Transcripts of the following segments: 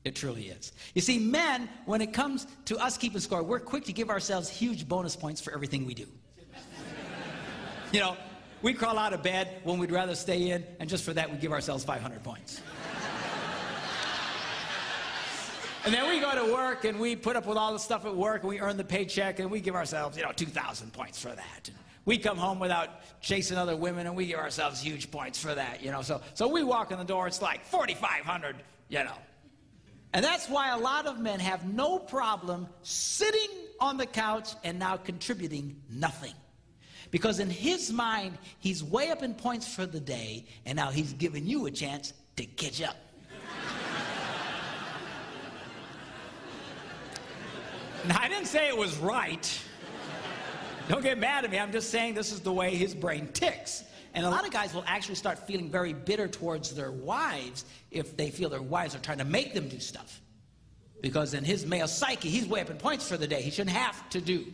It truly is. You see, men, when it comes to us keeping score, we're quick to give ourselves huge bonus points for everything we do. You know, we crawl out of bed when we'd rather stay in, and just for that, we give ourselves 500 points. And then we go to work, and we put up with all the stuff at work, and we earn the paycheck, and we give ourselves, 2,000 points for that. And we come home without chasing other women, and we give ourselves huge points for that, So we walk in the door, it's like 4,500, And that's why a lot of men have no problem sitting on the couch and now contributing nothing. Because in his mind, he's way up in points for the day, and now he's giving you a chance to catch up. Now, I didn't say it was right. Don't get mad at me. I'm just saying this is the way his brain ticks. And a lot of guys will actually start feeling very bitter towards their wives if they feel their wives are trying to make them do stuff. Because in his male psyche, he's way up in points for the day. He shouldn't have to do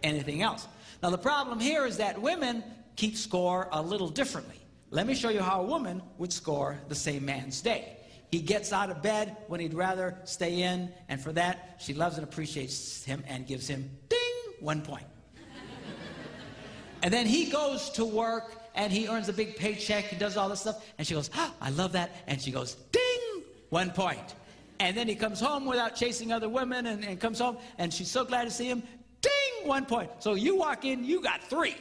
anything else. Now, the problem here is that women keep score a little differently. Let me show you how a woman would score the same man's day. He gets out of bed when he'd rather stay in, and for that, she loves and appreciates him and gives him, ding, 1 point. And then he goes to work, and he earns a big paycheck, he does all this stuff, and she goes, I love that, and she goes, ding, 1 point. And then he comes home without chasing other women, and comes home, and she's so glad to see him, ding, 1 point. So you walk in, you got 3.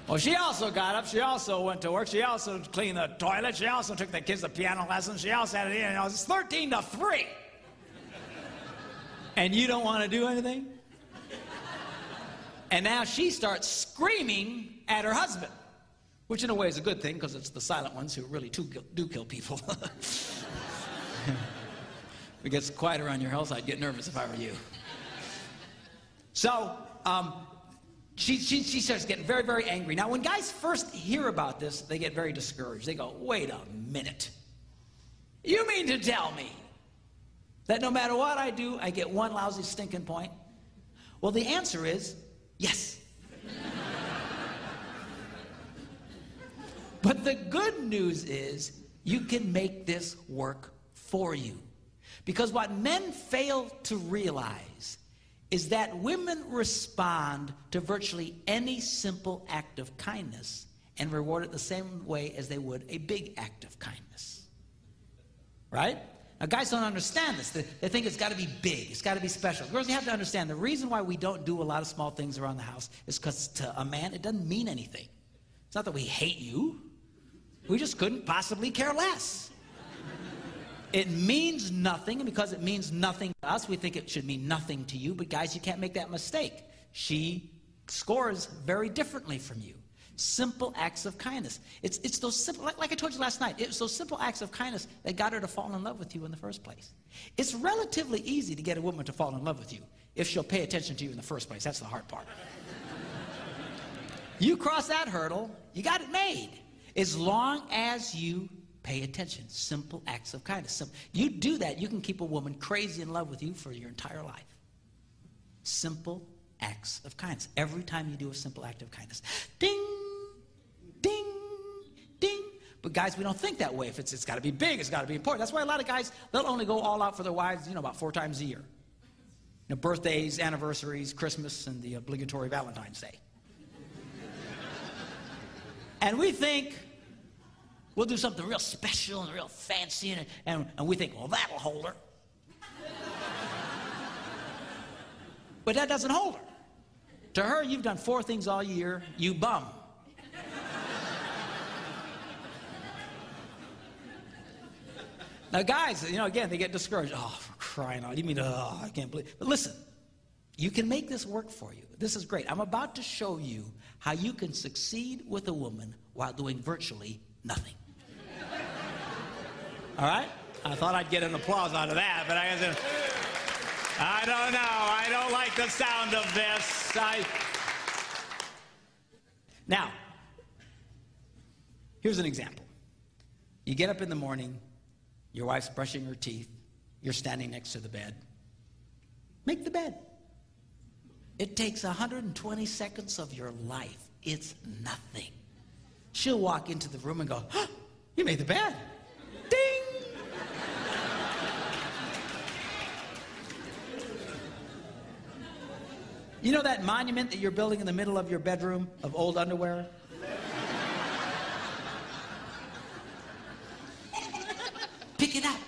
Well, she also got up, she also went to work, she also cleaned the toilet, she also took the kids to piano lessons, she also had it, it's 13-3. And you don't want to do anything? And now she starts screaming at her husband, which in a way is a good thing, because it's the silent ones who really do kill people. If it gets quiet around your house, I'd get nervous if I were you. So, she starts getting very, very angry. Now, when guys first hear about this, they get very discouraged. They go, wait a minute. You mean to tell me that no matter what I do, I get 1 lousy stinking point? Well, the answer is yes. But the good news is you can make this work for you. Because what men fail to realize is that women respond to virtually any simple act of kindness and reward it the same way as they would a big act of kindness. Right? Now, guys don't understand this. They think it's got to be big. It's got to be special. Girls, you have to understand the reason why we don't do a lot of small things around the house is because to a man, it doesn't mean anything. It's not that we hate you. We just couldn't possibly care less. It means nothing, and because it means nothing to us, we think it should mean nothing to you. But guys, you can't make that mistake. She scores very differently from you. Simple acts of kindness. It's those simple, like I told you last night, it's those simple acts of kindness that got her to fall in love with you in the first place. It's relatively easy to get a woman to fall in love with you if she'll pay attention to you in the first place. That's the hard part. You cross that hurdle, you got it made. As long as you pay attention. Simple acts of kindness. You do that, you can keep a woman crazy in love with you for your entire life. Simple acts of kindness. Every time you do a simple act of kindness. Ding, ding, ding. But guys, we don't think that way. If it's got to be big, it's got to be important. That's why a lot of guys, they'll only go all out for their wives, about 4 times a year. Birthdays, anniversaries, Christmas, and the obligatory Valentine's Day. And we think we'll do something real special and real fancy, and we think, well, that'll hold her. But that doesn't hold her. To her, you've done 4 things all year, you bum. Now, guys, again, they get discouraged. Oh, for crying out. You mean, I can't believe. But listen, you can make this work for you. This is great. I'm about to show you how you can succeed with a woman while doing virtually nothing. All right? I thought I'd get an applause out of that, but I don't know. I don't like the sound of this. Now, here's an example. You get up in the morning, your wife's brushing her teeth, you're standing next to the bed. Make the bed. It takes 120 seconds of your life. It's nothing. She'll walk into the room and go, you made the bed. You know that monument that you're building in the middle of your bedroom of old underwear? Pick it up.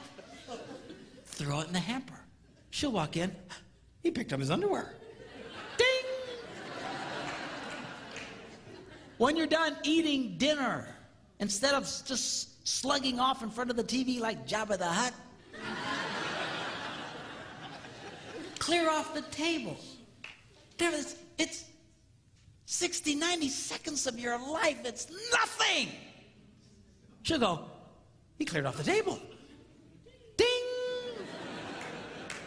Throw it in the hamper. She'll walk in. He picked up his underwear. Ding! When you're done eating dinner, instead of just slugging off in front of the TV like Jabba the Hutt, clear off the table. It's 60, 90 seconds of your life. It's nothing. She'll go, he cleared off the table. Ding!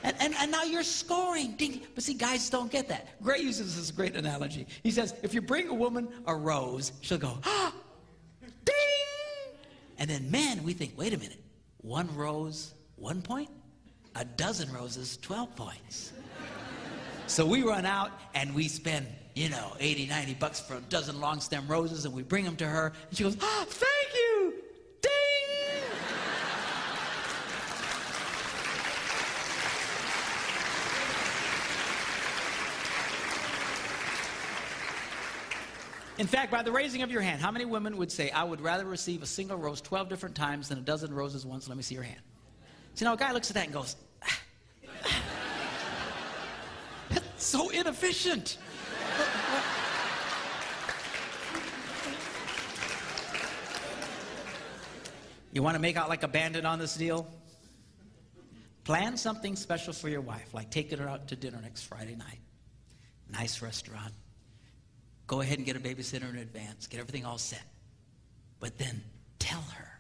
And now you're scoring. Ding! But see, guys don't get that. Gray uses this great analogy. He says, if you bring a woman a rose, she'll go, ah! Ding! And then men, we think, wait a minute. 1 rose, 1 point? A dozen roses, 12 points. So we run out and we spend, you know, 80, 90 bucks for a dozen long stem roses, and we bring them to her, and she goes, ah, thank you! Ding! In fact, by the raising of your hand, how many women would say, I would rather receive a single rose 12 different times than a dozen roses once? Let me see your hand. So now a guy looks at that and goes, that's so inefficient. You want to make out like a bandit on this deal? Plan something special for your wife, like taking her out to dinner next Friday night. Nice restaurant. Go ahead and get a babysitter in advance. Get everything all set. But then tell her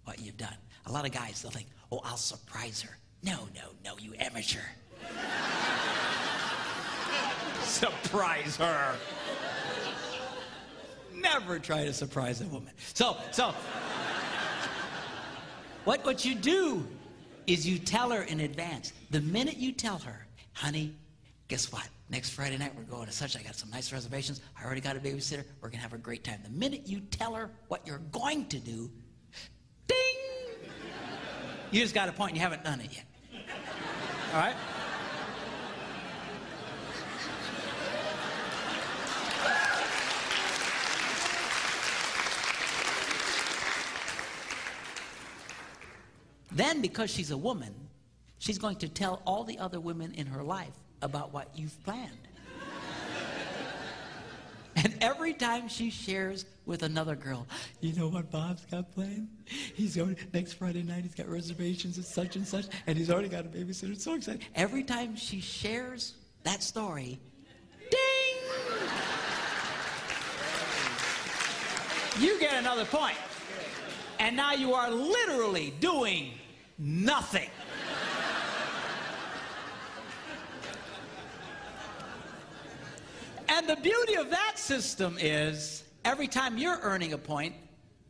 what you've done. A lot of guys, they'll think, oh, I'll surprise her. No, you amateur. Surprise her. Never try to surprise a woman. So what you do is you tell her in advance. The minute you tell her, honey, guess what? Next Friday night we're going to such. I got some nice reservations. I already got a babysitter. We're going to have a great time. The minute you tell her what you're going to do, ding! You just got a point. You haven't done it yet. All right? Then, because she's a woman, she's going to tell all the other women in her life about what you've planned. And every time she shares with another girl, you know what Bob's got planned? He's going next Friday night, he's got reservations at such and such, and he's already got a babysitter. It's so exciting. Every time she shares that story, ding! You get another point. And now you are literally doing nothing. And the beauty of that system is every time you're earning a point,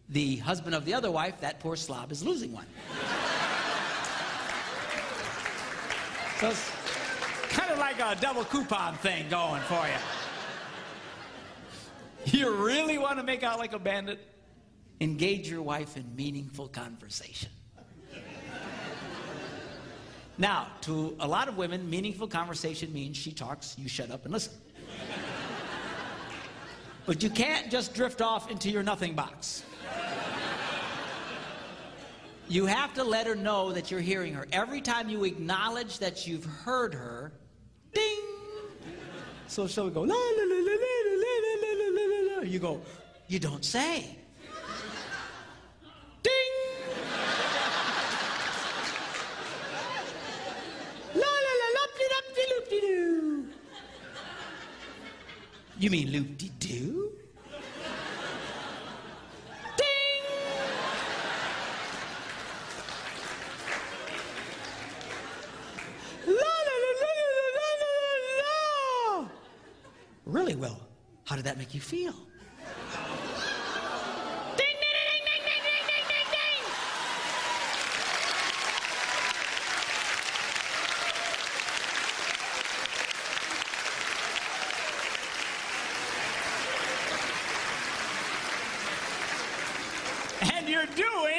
the husband of the other wife, that poor slob, is losing one. So it's kind of like a double coupon thing going for you. You really want to make out like a bandit? Engage your wife in meaningful conversation. Now, to a lot of women, meaningful conversation means she talks, you shut up and listen. But you can't just drift off into your nothing box. You have to let her know that you're hearing her. Every time you acknowledge that you've heard her, ding! So she'll go, la, la, la, la, la, la, la, la, la. You go, you don't say. Ding! La, la, la, loop-de-loop-de-loop-de-doo. You mean loop-de-doo? Really well. How did that make you feel? Ding, ding, ding, ding, ding, ding, ding, ding, ding. And you're doing